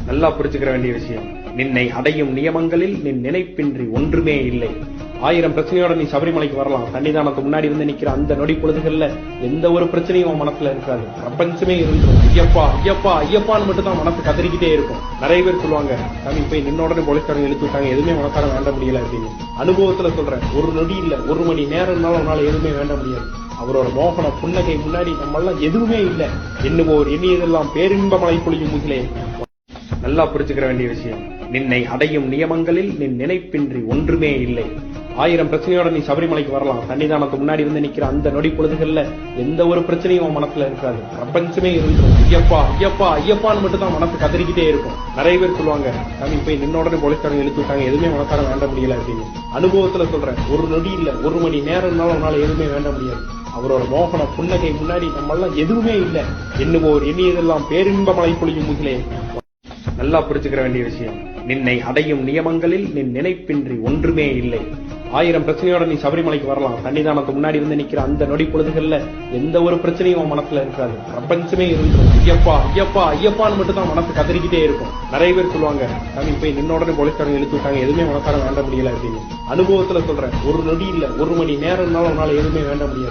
நல்லா புரிஞ்சுக்கிற வேண்டிய விஷயம். நின்னை அடையும் நியமங்களில் நின் நினைப்பின்றி ஒன்றுமே இல்லை. 1000 பிரச்சனையோட நீ சபரிமலைக்கு வரலாம். சன்னிதானத்துக்கு முன்னாடி வந்து நிக்கிற அந்த நொடி பொழுதுகள்ல எந்த ஒரு பிரச்சனையும் உன் மனசுல இருக்காது. பிரபஞ்சமே இருந்துரும். ஐயப்பா ஐயப்பா ஐயப்பான்னு மட்டும் தான் மனசு கதறிக்கிட்டே இருக்கும். நிறைய பேர் சொல்லுவாங்க, சாமி போய் நின்ன உடனே போலீஸ்காரங்க இழுத்து விட்டாங்க, எதுவுமே மனசார வேண்ட முடியல அப்படின்னு. அனுபவத்துல சொல்றேன், ஒரு நொடி இல்ல, 1 மணி நேரம்னாலும் உன்னால எதுவுமே வேண்ட முடியாது. அவரோட மோகன புன்னகை முன்னாடி நம்ம எல்லாம் எதுவுமே இல்ல. எண்ணுவோர் எண்ணியதெல்லாம் பேரின்ப மழை பொழியும் முகிலே. நல்லா புரிஞ்சுக்கிற வேண்டிய விஷயம். நின்னை அடையும் நியமங்களில் நின் நினைப்பின்றி ஒன்றுமே இல்லை. 1000 பிரச்சனையோட நீ சபரிமலைக்கு வரலாம். சன்னிதானத்துக்கு முன்னாடி வந்து நிக்கிற அந்த நொடி பொழுதுகள்ல எந்த ஒரு பிரச்சனையும் உன் மனசுல இருக்காது. பிரபஞ்சமே இருந்துரும். ஐயப்பா ஐயப்பா ஐயப்பான்னு மட்டும் தான் மனசு கதறிக்கிட்டே இருக்கும். நிறைய பேர் சொல்லுவாங்க, சாமி போய் நின்ன உடனே போலீஸ்காரங்க இழுத்து விட்டாங்க, எதுவுமே மனசார வேண்ட முடியல அப்படின்னு. அனுபவத்துல சொல்றேன், ஒரு நொடி இல்ல, 1 மணி நேரம்னாலும் உன்னால எதுவுமே வேண்ட முடியாது. அவரோட மோகன புன்னகை முன்னாடி நம்ம எல்லாம் எதுவுமே இல்ல. எண்ணுவோர் எண்ணியதெல்லாம் பேரின்ப மழை பொழியும் முகிலே. நல்லா புரிஞ்சுக்கிற வேண்டிய விஷயம். நின்னை அடையும் நியமங்களில் நின் நினைப்பின்றி ஒன்றுமே இல்லை. 1000 பிரச்சனையோட நீ சபரிமலைக்கு வரலாம். சன்னிதானத்துக்கு முன்னாடி வந்து நிக்கிற அந்த நொடி பொழுதுகள்ல எந்த ஒரு பிரச்சனையும் உன் மனசுல இருக்காது. பிரபஞ்சமே இருந்துரும். ஐயப்பா ஐயப்பா ஐயப்பான்னு மட்டும் தான் மனசு கதறிக்கிட்டே இருக்கும். நிறைய பேர் சொல்லுவாங்க, சாமி போய் நின்ன உடனே போலீஸ்காரங்க இழுத்து விட்டாங்க, எதுவுமே மனசார வேண்ட முடியல அப்படின்னு. அனுபவத்துல சொல்றேன், ஒரு நொடி இல்ல, 1 மணி நேரம்னாலும் உன்னால எதுவுமே வேண்ட முடியாது.